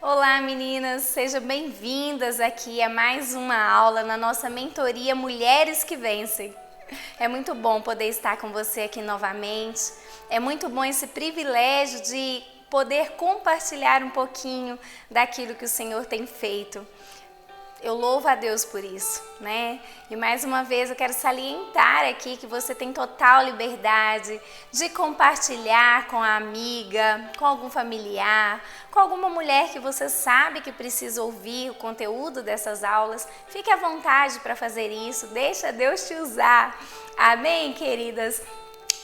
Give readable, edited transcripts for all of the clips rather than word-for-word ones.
Olá meninas, sejam bem-vindas aqui a mais uma aula na nossa mentoria Mulheres que Vencem. É muito bom poder estar com você aqui novamente, é muito bom esse privilégio de poder compartilhar um pouquinho daquilo que o Senhor tem feito. Eu louvo a Deus por isso, né? E mais uma vez eu quero salientar aqui que você tem total liberdade de compartilhar com a amiga, com algum familiar, com alguma mulher que você sabe que precisa ouvir o conteúdo dessas aulas. Fique à vontade para fazer isso, deixa Deus te usar. Amém, queridas?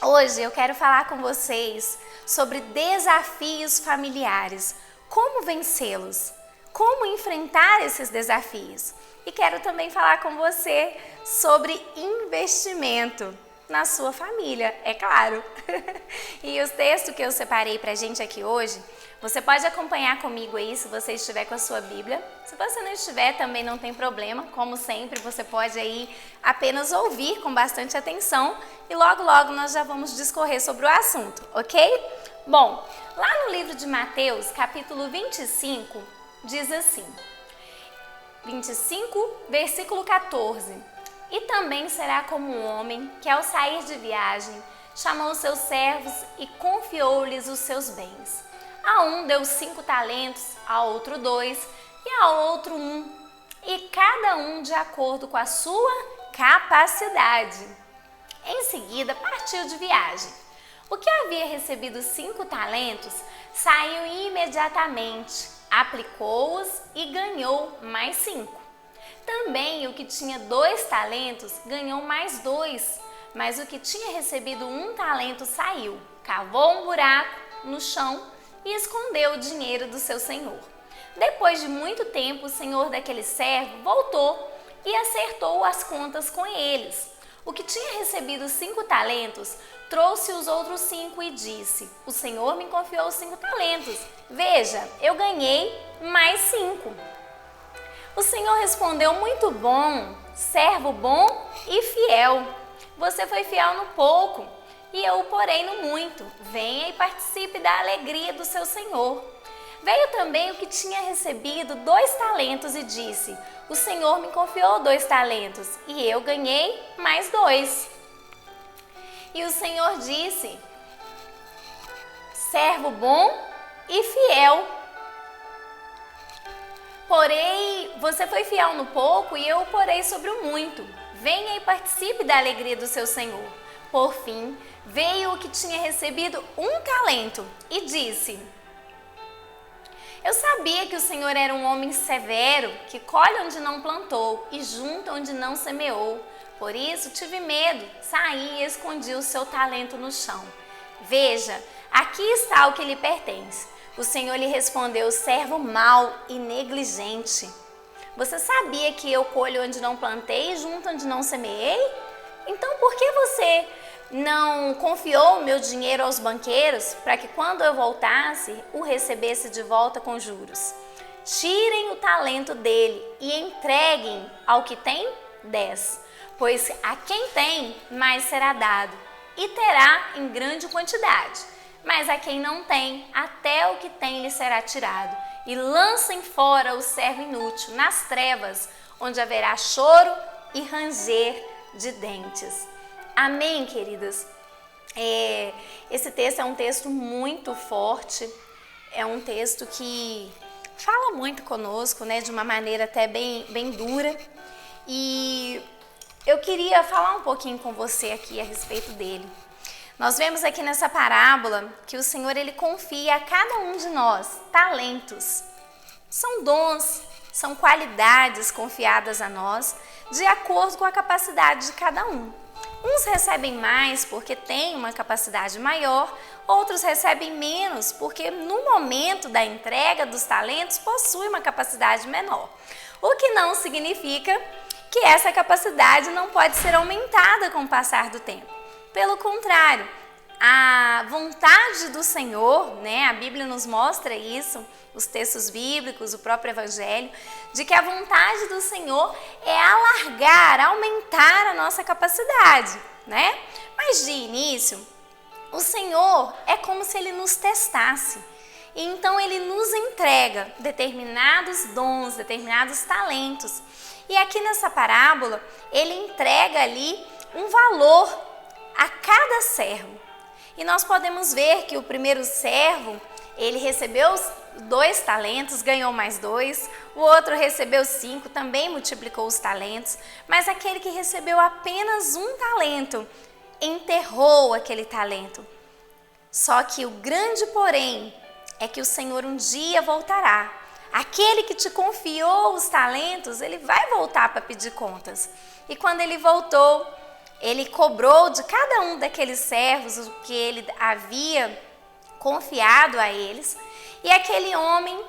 Hoje eu quero falar com vocês sobre desafios familiares, como vencê-los. Como enfrentar esses desafios. E quero também falar com você sobre investimento na sua família, é claro. E os textos que eu separei pra gente aqui hoje, você pode acompanhar comigo aí se você estiver com a sua Bíblia. Se você não estiver, também não tem problema. Como sempre, você pode aí apenas ouvir com bastante atenção e logo nós já vamos discorrer sobre o assunto, ok? Bom, lá no livro de Mateus, capítulo 25, diz assim, 25, versículo 14. E também será como um homem que ao sair de viagem chamou os seus servos e confiou-lhes os seus bens. A um deu 5 talentos, a outro 2 e a outro 1, e cada um de acordo com a sua capacidade. Em seguida partiu de viagem. O que havia recebido 5 talentos saiu imediatamente, aplicou-os e ganhou mais 5. Também o que tinha 2 talentos ganhou mais 2, mas o que tinha recebido 1 talento saiu, cavou um buraco no chão e escondeu o dinheiro do seu senhor. Depois de muito tempo, o senhor daquele servo voltou e acertou as contas com eles. O que tinha recebido 5 talentos trouxe os outros 5 e disse: o Senhor me confiou 5 talentos. Veja, eu ganhei mais 5. O Senhor respondeu: muito bom, servo bom e fiel. Você foi fiel no pouco e eu o porei no muito. Venha e participe da alegria do seu Senhor. Veio também o que tinha recebido 2 talentos e disse: o Senhor me confiou 2 talentos e eu ganhei mais 2. E o Senhor disse: servo bom e fiel. Você foi fiel no pouco e eu o porei sobre o muito. Venha e participe da alegria do seu Senhor. Por fim, veio o que tinha recebido 1 talento e disse: eu sabia que o Senhor era um homem severo, que colhe onde não plantou e junta onde não semeou. Por isso tive medo, saí e escondi o seu talento no chão. Veja, aqui está o que lhe pertence. O Senhor lhe respondeu: servo mau e negligente. Você sabia que eu colho onde não plantei e junto onde não semeei? Então por que você não confiou o meu dinheiro aos banqueiros para que quando eu voltasse, o recebesse de volta com juros? Tirem o talento dele e entreguem ao que tem 10, pois a quem tem, mais será dado e terá em grande quantidade. Mas a quem não tem, até o que tem lhe será tirado. E lancem fora o servo inútil nas trevas, onde haverá choro e ranger de dentes. Amém, queridas? Esse texto é um texto muito forte, é um texto que fala muito conosco, né, de uma maneira até bem dura. E eu queria falar um pouquinho com você aqui a respeito dele. Nós vemos aqui nessa parábola que o Senhor ele confia a cada um de nós talentos. São dons, são qualidades confiadas a nós de acordo com a capacidade de cada um. Uns recebem mais porque têm uma capacidade maior, outros recebem menos porque no momento da entrega dos talentos possuem uma capacidade menor. O que não significa que essa capacidade não pode ser aumentada com o passar do tempo. Pelo contrário, a vontade do Senhor, né, a Bíblia nos mostra isso, os textos bíblicos, o próprio Evangelho, de que a vontade do Senhor é alargar, aumentar a nossa capacidade, né? Mas de início, o Senhor é como se Ele nos testasse E então ele nos entrega determinados dons, determinados talentos. E aqui nessa parábola, ele entrega ali um valor a cada servo. E nós podemos ver que o primeiro servo, ele recebeu 2 talentos, ganhou mais 2. O outro recebeu 5, também multiplicou os talentos. Mas aquele que recebeu apenas 1 talento, enterrou aquele talento. Só que o grande porém é que o Senhor um dia voltará. Aquele que te confiou os talentos, ele vai voltar para pedir contas. E quando ele voltou, ele cobrou de cada um daqueles servos o que ele havia confiado a eles. E aquele homem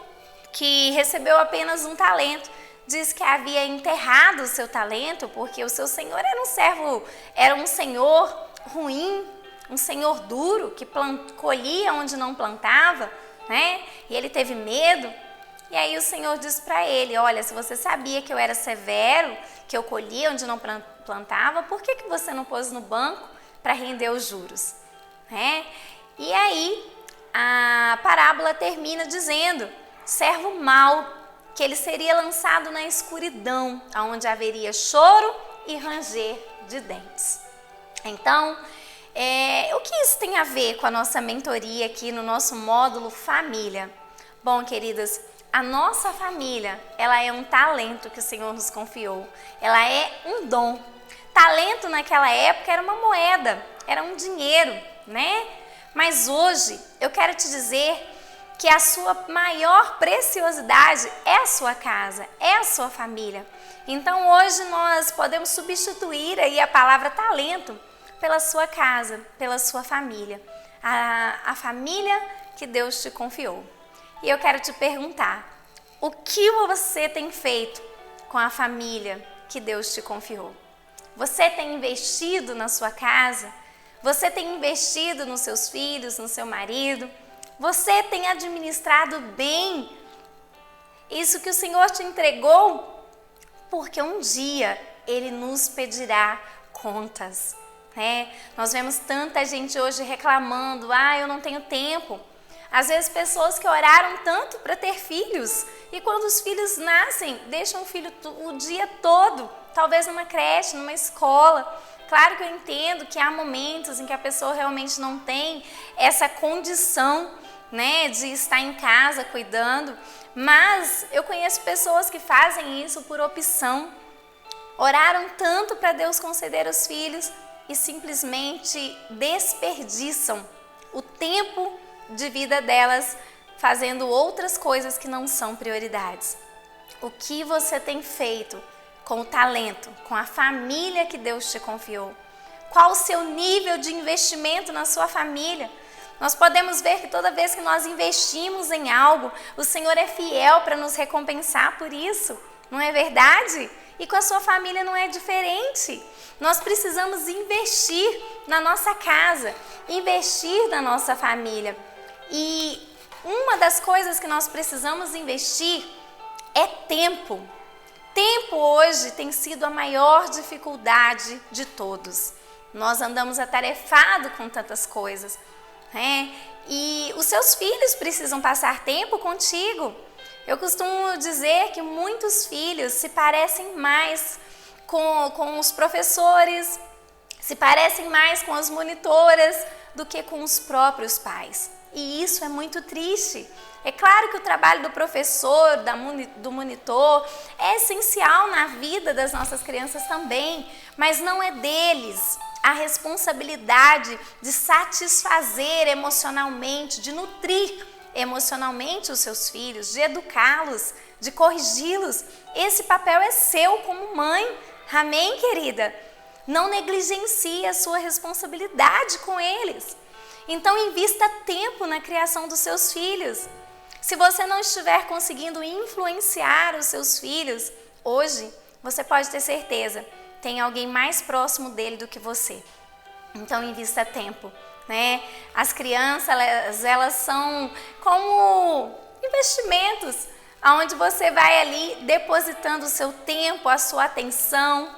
que recebeu apenas 1 talento, diz que havia enterrado o seu talento, porque o seu senhor era um senhor ruim, um senhor duro, que colhia onde não plantava, né? E ele teve medo. E aí o Senhor disse para ele: olha, se você sabia que eu era severo, que eu colhia onde não plantava, por que você não pôs no banco para render os juros? Né? E aí a parábola termina dizendo: servo mau, que ele seria lançado na escuridão, onde haveria choro e ranger de dentes. Então, o que isso tem a ver com a nossa mentoria aqui no nosso módulo família? Bom, queridas, a nossa família, ela é um talento que o Senhor nos confiou. Ela é um dom. Talento naquela época era uma moeda, era um dinheiro, né? Mas hoje eu quero te dizer que a sua maior preciosidade é a sua casa, é a sua família. Então hoje nós podemos substituir aí a palavra talento pela sua casa, pela sua família. A família que Deus te confiou. E eu quero te perguntar, o que você tem feito com a família que Deus te confiou? Você tem investido na sua casa? Você tem investido nos seus filhos, no seu marido? Você tem administrado bem isso que o Senhor te entregou? Porque um dia Ele nos pedirá contas, né? Nós vemos tanta gente hoje reclamando: eu não tenho tempo. Às vezes pessoas que oraram tanto para ter filhos e quando os filhos nascem, deixam o filho o dia todo, talvez numa creche, numa escola. Claro que eu entendo que há momentos em que a pessoa realmente não tem essa condição, né, de estar em casa cuidando, mas eu conheço pessoas que fazem isso por opção. Oraram tanto para Deus conceder os filhos e simplesmente desperdiçam o tempo de vida delas fazendo outras coisas que não são prioridades. O que você tem feito com o talento, com a família que Deus te confiou? Qual o seu nível de investimento na sua família? Nós podemos ver que toda vez que nós investimos em algo, o Senhor é fiel para nos recompensar por isso, não é verdade? E com a sua família não é diferente. Nós precisamos investir na nossa casa, investir na nossa família. E uma das coisas que nós precisamos investir é tempo. Tempo hoje tem sido a maior dificuldade de todos. Nós andamos atarefados com tantas coisas, né? E os seus filhos precisam passar tempo contigo. Eu costumo dizer que muitos filhos se parecem mais com os professores, se parecem mais com as monitoras do que com os próprios pais. E isso é muito triste. É claro que o trabalho do professor, do monitor, é essencial na vida das nossas crianças também, mas não é deles a responsabilidade de satisfazer emocionalmente, de nutrir emocionalmente os seus filhos, de educá-los, de corrigi-los. Esse papel é seu como mãe. Amém, querida? Não negligencie a sua responsabilidade com eles. Então, invista tempo na criação dos seus filhos. Se você não estiver conseguindo influenciar os seus filhos, hoje, você pode ter certeza, tem alguém mais próximo dele do que você. Então, invista tempo, né? As crianças, elas são como investimentos, onde você vai ali depositando o seu tempo, a sua atenção,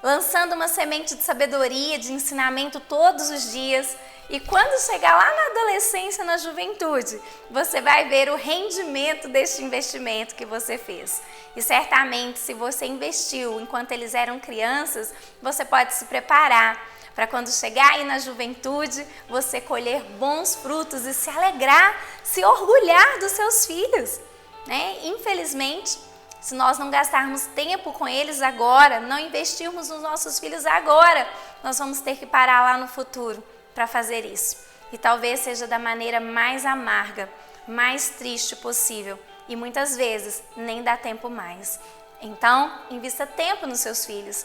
lançando uma semente de sabedoria, de ensinamento todos os dias. E quando chegar lá na adolescência, na juventude, você vai ver o rendimento deste investimento que você fez. E certamente, se você investiu enquanto eles eram crianças, você pode se preparar para quando chegar aí na juventude, você colher bons frutos e se alegrar, se orgulhar dos seus filhos, né? Infelizmente, se nós não gastarmos tempo com eles agora, não investirmos nos nossos filhos agora, nós vamos ter que parar lá no futuro para fazer isso. E talvez seja da maneira mais amarga, mais triste possível. E muitas vezes nem dá tempo mais. Então, invista tempo nos seus filhos.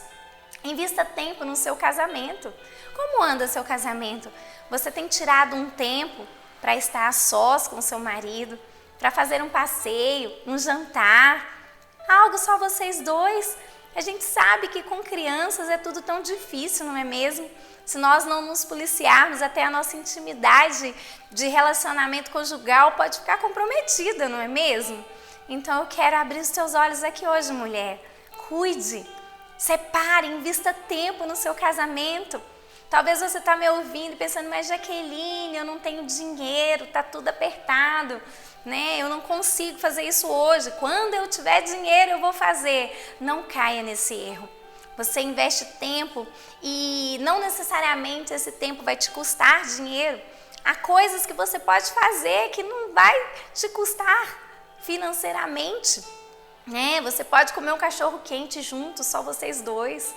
Invista tempo no seu casamento. Como anda seu casamento? Você tem tirado um tempo para estar a sós com seu marido, para fazer um passeio, um jantar, algo só vocês dois? A gente sabe que com crianças é tudo tão difícil, não é mesmo? Se nós não nos policiarmos, até a nossa intimidade de relacionamento conjugal pode ficar comprometida, não é mesmo? Então eu quero abrir os teus olhos aqui hoje, mulher. Cuide, separe, invista tempo no seu casamento. Talvez você está me ouvindo e pensando, mas Jaqueline, eu não tenho dinheiro, está tudo apertado, né? Eu não consigo fazer isso hoje. Quando eu tiver dinheiro, eu vou fazer. Não caia nesse erro. Você investe tempo e não necessariamente esse tempo vai te custar dinheiro. Há coisas que você pode fazer que não vai te custar financeiramente, né? Você pode comer um cachorro quente junto, só vocês dois.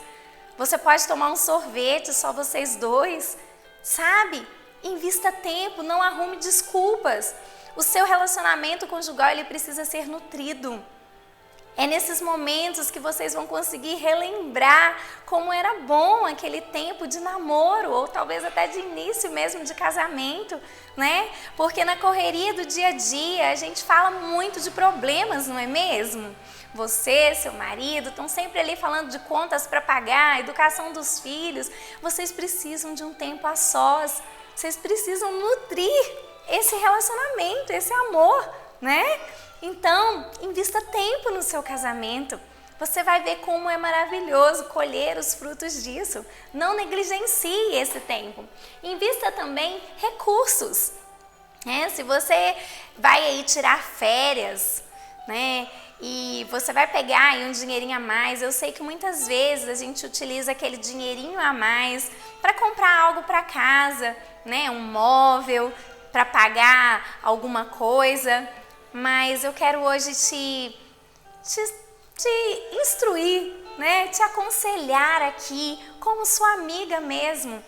Você pode tomar um sorvete, só vocês dois. Sabe? Invista tempo, não arrume desculpas. O seu relacionamento conjugal, ele precisa ser nutrido. É nesses momentos que vocês vão conseguir relembrar como era bom aquele tempo de namoro, ou talvez até de início mesmo de casamento, né? Porque na correria do dia a dia a gente fala muito de problemas, não é mesmo? Você, seu marido, estão sempre ali falando de contas para pagar, educação dos filhos. Vocês precisam de um tempo a sós. Vocês precisam nutrir esse relacionamento, esse amor, né? Então, invista tempo no seu casamento. Você vai ver como é maravilhoso colher os frutos disso. Não negligencie esse tempo. Invista também recursos. Se você vai aí tirar férias, né? E você vai pegar aí um dinheirinho a mais. Eu sei que muitas vezes a gente utiliza aquele dinheirinho a mais para comprar algo para casa, né? Um móvel, para pagar alguma coisa. Mas eu quero hoje te instruir, né? Te aconselhar aqui como sua amiga mesmo.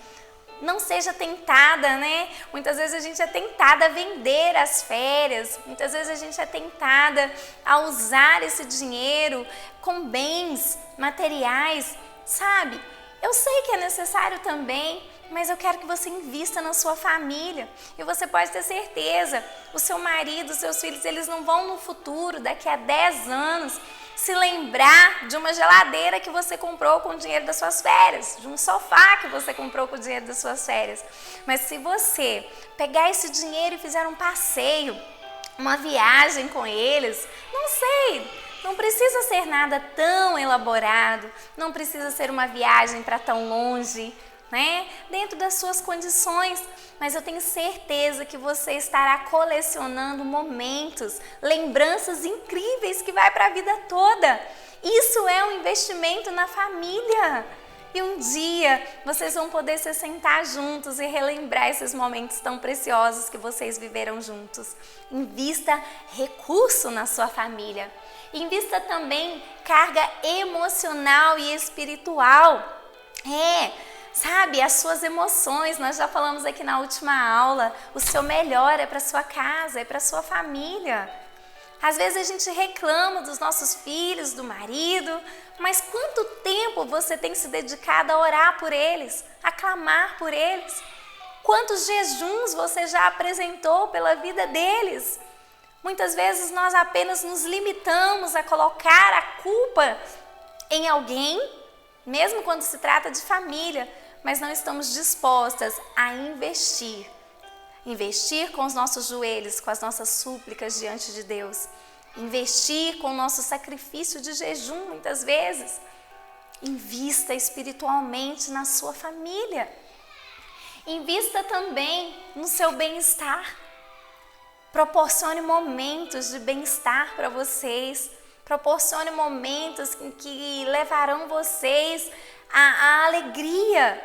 Não seja tentada, né? Muitas vezes a gente é tentada a vender as férias, muitas vezes a gente é tentada a usar esse dinheiro com bens materiais, sabe? Eu sei que é necessário também, mas eu quero que você invista na sua família. E você pode ter certeza, o seu marido, os seus filhos, eles não vão no futuro, daqui a 10 anos, se lembrar de uma geladeira que você comprou com o dinheiro das suas férias, de um sofá que você comprou com o dinheiro das suas férias. Mas se você pegar esse dinheiro e fizer um passeio, uma viagem com eles, não sei, não precisa ser nada tão elaborado, não precisa ser uma viagem para tão longe, né? Dentro das suas condições, mas eu tenho certeza que você estará colecionando momentos, lembranças incríveis que vai para a vida toda. Isso é um investimento na família. E um dia vocês vão poder se sentar juntos e relembrar esses momentos tão preciosos que vocês viveram juntos. Invista recurso na sua família. Invista também carga emocional e espiritual. Sabe, as suas emoções, nós já falamos aqui na última aula, o seu melhor é para sua casa, é para sua família. Às vezes a gente reclama dos nossos filhos, do marido, mas quanto tempo você tem se dedicado a orar por eles, a clamar por eles? Quantos jejuns você já apresentou pela vida deles? Muitas vezes nós apenas nos limitamos a colocar a culpa em alguém, mesmo quando se trata de família, mas não estamos dispostas a investir. Investir com os nossos joelhos, com as nossas súplicas diante de Deus. Investir com o nosso sacrifício de jejum, muitas vezes. Invista espiritualmente na sua família. Invista também no seu bem-estar. Proporcione momentos de bem-estar para vocês. Proporcione momentos que levarão vocês à alegria.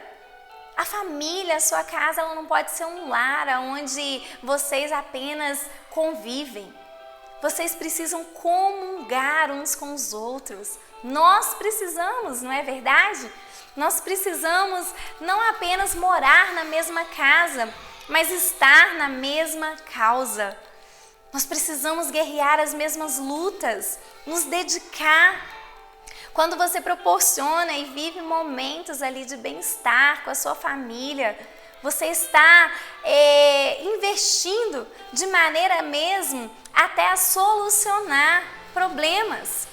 A família, a sua casa, ela não pode ser um lar onde vocês apenas convivem. Vocês precisam comungar uns com os outros. Nós precisamos, não é verdade? Nós precisamos não apenas morar na mesma casa, mas estar na mesma causa. Nós precisamos guerrear as mesmas lutas, nos dedicar. Quando você proporciona e vive momentos ali de bem-estar com a sua família, você está investindo de maneira mesmo até a solucionar problemas,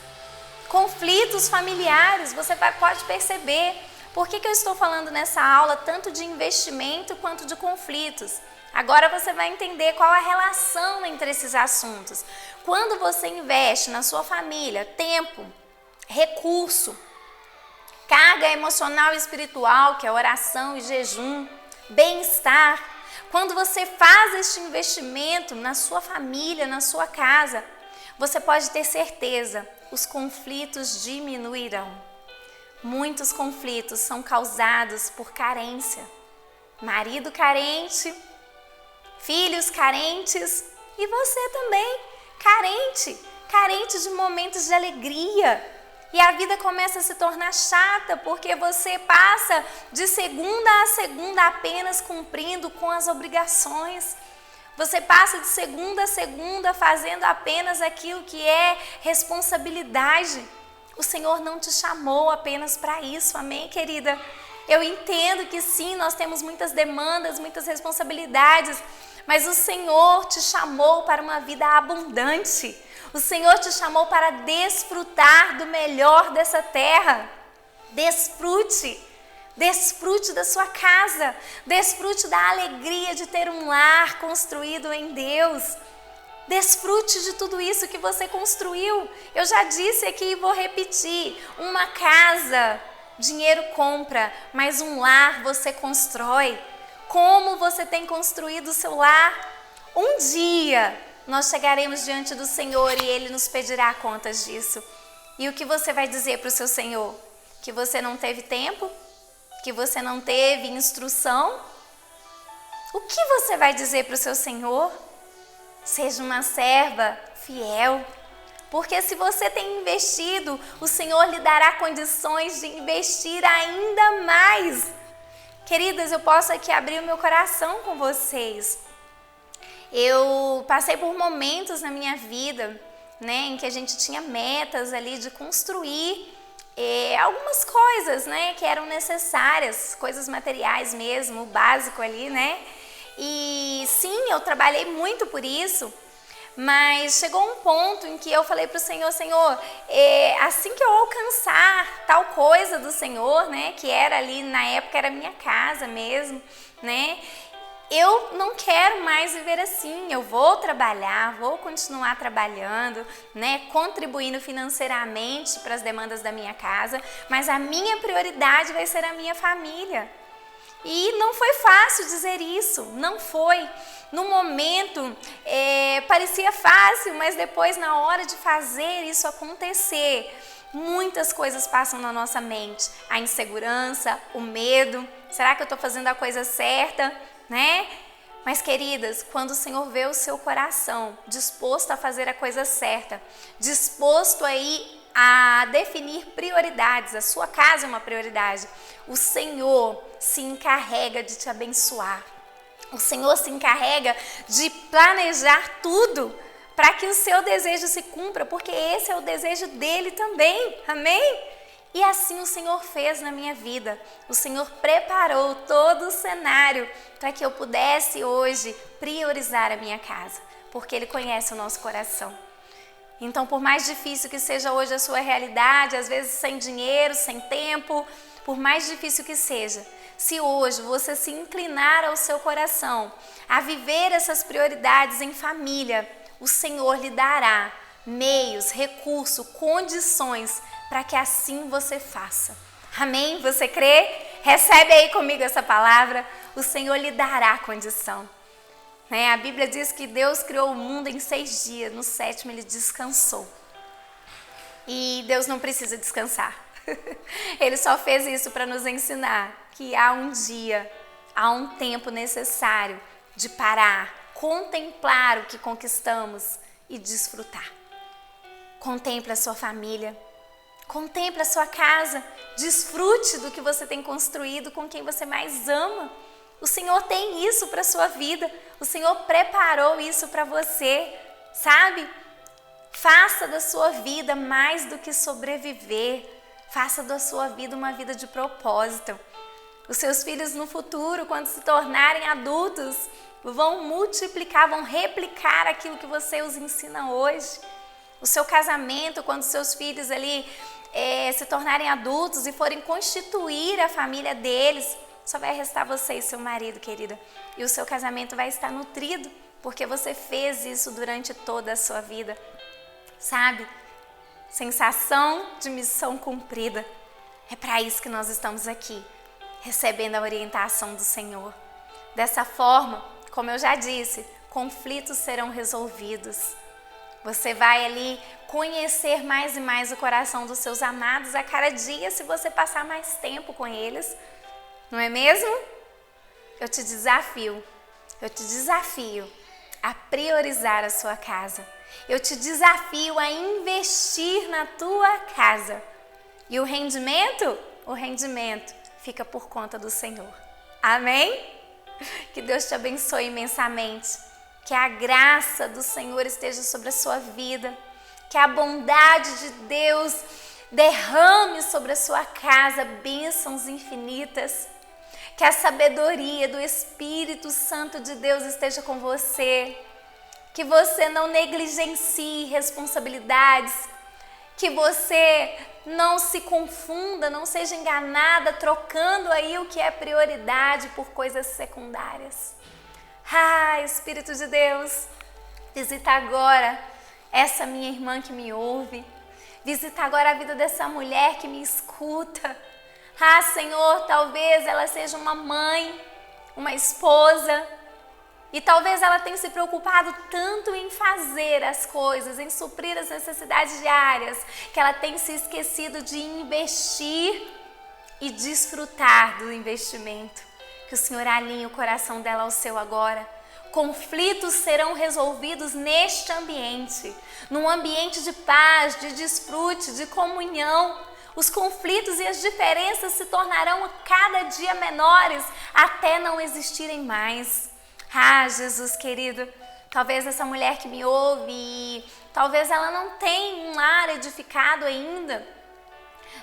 conflitos familiares. Você pode perceber. Por que eu estou falando nessa aula tanto de investimento quanto de conflitos? Agora você vai entender qual a relação entre esses assuntos. Quando você investe na sua família tempo, recurso, carga emocional e espiritual, que é oração e jejum, bem-estar, quando você faz este investimento na sua família, na sua casa, você pode ter certeza, os conflitos diminuirão. Muitos conflitos são causados por carência. Marido carente, filhos carentes e você também carente de momentos de alegria. E a vida começa a se tornar chata porque você passa de segunda a segunda apenas cumprindo com as obrigações. Você passa de segunda a segunda fazendo apenas aquilo que é responsabilidade. O Senhor não te chamou apenas para isso, amém, querida? Eu entendo que sim, nós temos muitas demandas, muitas responsabilidades, mas o Senhor te chamou para uma vida abundante. O Senhor te chamou para desfrutar do melhor dessa terra. Desfrute da sua casa, desfrute da alegria de ter um lar construído em Deus. Desfrute de tudo isso que você construiu. Eu já disse aqui e vou repetir, uma casa, dinheiro compra, mas um lar você constrói. Como você tem construído o seu lar? Um dia nós chegaremos diante do Senhor e Ele nos pedirá contas disso. E o que você vai dizer para o seu Senhor? Que você não teve tempo? Que você não teve instrução? O que você vai dizer para o seu Senhor? Seja uma serva fiel, porque se você tem investido, o Senhor lhe dará condições de investir ainda mais. Queridas, eu posso aqui abrir o meu coração com vocês. Eu passei por momentos na minha vida, né, em que a gente tinha metas ali de construir algumas coisas, né, que eram necessárias, coisas materiais mesmo, o básico ali, né? E sim, eu trabalhei muito por isso, mas chegou um ponto em que eu falei para o Senhor, Senhor, assim que eu alcançar tal coisa do Senhor, né, que era ali, na época era minha casa mesmo, né, eu não quero mais viver assim, eu vou trabalhar, vou continuar trabalhando, né, contribuindo financeiramente para as demandas da minha casa, mas a minha prioridade vai ser a minha família. E não foi fácil dizer isso, não foi. No momento parecia fácil, mas depois na hora de fazer isso acontecer, muitas coisas passam na nossa mente. A insegurança, o medo, será que eu estou fazendo a coisa certa, né? Mas queridas, quando o Senhor vê o seu coração disposto a fazer a coisa certa, disposto a definir prioridades, a sua casa é uma prioridade, o Senhor se encarrega de te abençoar. O Senhor se encarrega de planejar tudo para que o seu desejo se cumpra, porque esse é o desejo dele também, amém? E assim o Senhor fez na minha vida. O Senhor preparou todo o cenário para que eu pudesse hoje priorizar a minha casa, porque Ele conhece o nosso coração. Então, por mais difícil que seja hoje a sua realidade, às vezes sem dinheiro, sem tempo, por mais difícil que seja, se hoje você se inclinar ao seu coração a viver essas prioridades em família, o Senhor lhe dará meios, recursos, condições para que assim você faça. Amém? Você crê? Recebe aí comigo essa palavra. o Senhor lhe dará condição. A Bíblia diz que Deus criou o mundo em 6 dias, no 7º ele descansou. E Deus não precisa descansar. Ele só fez isso para nos ensinar que há um dia, há um tempo necessário de parar, contemplar o que conquistamos e desfrutar. Contemple a sua família, contemple a sua casa, desfrute do que você tem construído com quem você mais ama. O Senhor tem isso para a sua vida, o Senhor preparou isso para você, sabe? Faça da sua vida mais do que sobreviver, faça da sua vida uma vida de propósito. Os seus filhos no futuro, quando se tornarem adultos, vão multiplicar, vão replicar aquilo que você os ensina hoje. O seu casamento, quando seus filhos ali se tornarem adultos e forem constituir a família deles, só vai restar você e seu marido, querida. E o seu casamento vai estar nutrido, porque você fez isso durante toda a sua vida. Sabe? Sensação de missão cumprida. É para isso que nós estamos aqui, recebendo a orientação do Senhor. Dessa forma, como eu já disse, conflitos serão resolvidos. Você vai ali conhecer mais e mais o coração dos seus amados a cada dia se você passar mais tempo com eles. Não é mesmo? Eu te desafio a priorizar a sua casa. Eu te desafio a investir na tua casa. E o rendimento? O rendimento fica por conta do Senhor. Amém? Que Deus te abençoe imensamente. Que a graça do Senhor esteja sobre a sua vida. Que a bondade de Deus derrame sobre a sua casa bênçãos infinitas. Que a sabedoria do Espírito Santo de Deus esteja com você. Que você não negligencie responsabilidades. Que você não se confunda, não seja enganada, trocando aí o que é prioridade por coisas secundárias. Espírito de Deus, visita agora essa minha irmã que me ouve. Visita agora a vida dessa mulher que me escuta. Senhor, talvez ela seja uma mãe, uma esposa, e talvez ela tenha se preocupado tanto em fazer as coisas, em suprir as necessidades diárias, que ela tem se esquecido de investir e desfrutar do investimento. Que o Senhor alinhe o coração dela ao seu agora. Conflitos serão resolvidos neste ambiente, num ambiente de paz, de desfrute, de comunhão. Os conflitos e as diferenças se tornarão cada dia menores até não existirem mais. Jesus querido, talvez essa mulher que me ouve, talvez ela não tenha um lar edificado ainda.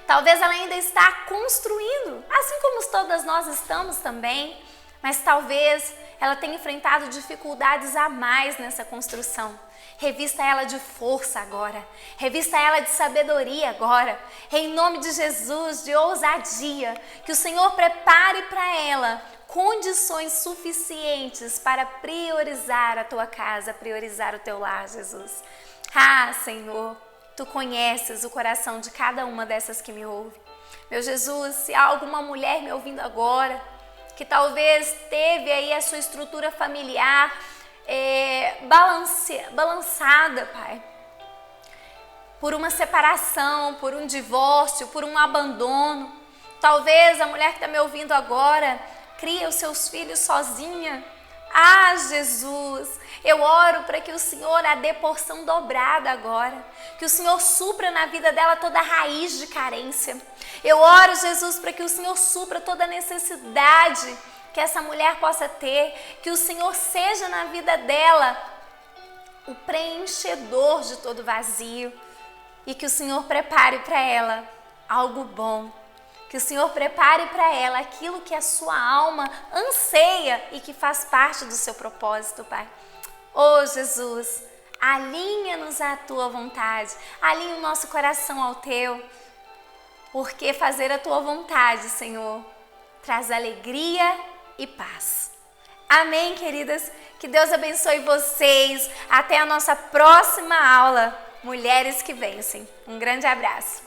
Talvez ela ainda está construindo, assim como todas nós estamos também. Mas talvez ela tenha enfrentado dificuldades a mais nessa construção. Revista ela de força agora, revista ela de sabedoria agora, em nome de Jesus, de ousadia, que o Senhor prepare para ela condições suficientes para priorizar a tua casa, priorizar o teu lar, Jesus. Senhor, tu conheces o coração de cada uma dessas que me ouve. Meu Jesus, se há alguma mulher me ouvindo agora, que talvez teve aí a sua estrutura familiar balançada, Pai, por uma separação, por um divórcio, por um abandono. Talvez a mulher que está me ouvindo agora cria os seus filhos sozinha. Jesus, eu oro para que o Senhor a dê porção dobrada agora, que o Senhor supra na vida dela toda a raiz de carência. Eu oro, Jesus, para que o Senhor supra toda a necessidade que essa mulher possa ter, que o Senhor seja na vida dela o preenchedor de todo vazio e que o Senhor prepare para ela algo bom, que o Senhor prepare para ela aquilo que a sua alma anseia e que faz parte do seu propósito, Pai. Jesus, alinha-nos à tua vontade, alinha o nosso coração ao teu, porque fazer a tua vontade, Senhor, traz alegria e paz. Amém, queridas? Que Deus abençoe vocês. Até a nossa próxima aula, Mulheres que Vencem. Um grande abraço.